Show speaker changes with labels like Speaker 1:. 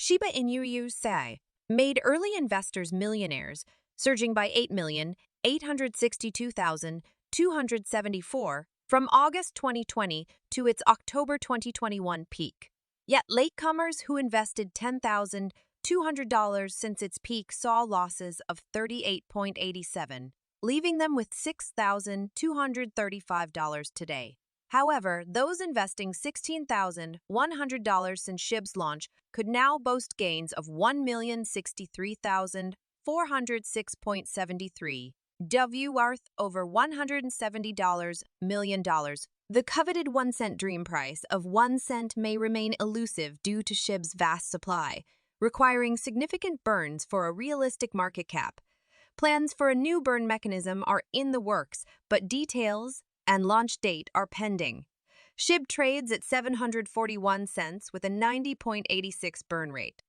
Speaker 1: Shiba Inu say made early investors millionaires, surging by 8,862,274 from August 2020 to its October 2021 peak. Yet latecomers who invested $10,200 since its peak saw losses of 38.87, leaving them with $6,235 today. However, those investing $16,100 since SHIB's launch could now boast gains of $1,063,406.73, worth over $170 million. The coveted 1 cent dream price of 1 cent may remain elusive due to SHIB's vast supply, requiring significant burns for a realistic market cap. Plans for a new burn mechanism are in the works, but details and launch date are pending. SHIB trades at 741 cents with a 90.86 burn rate.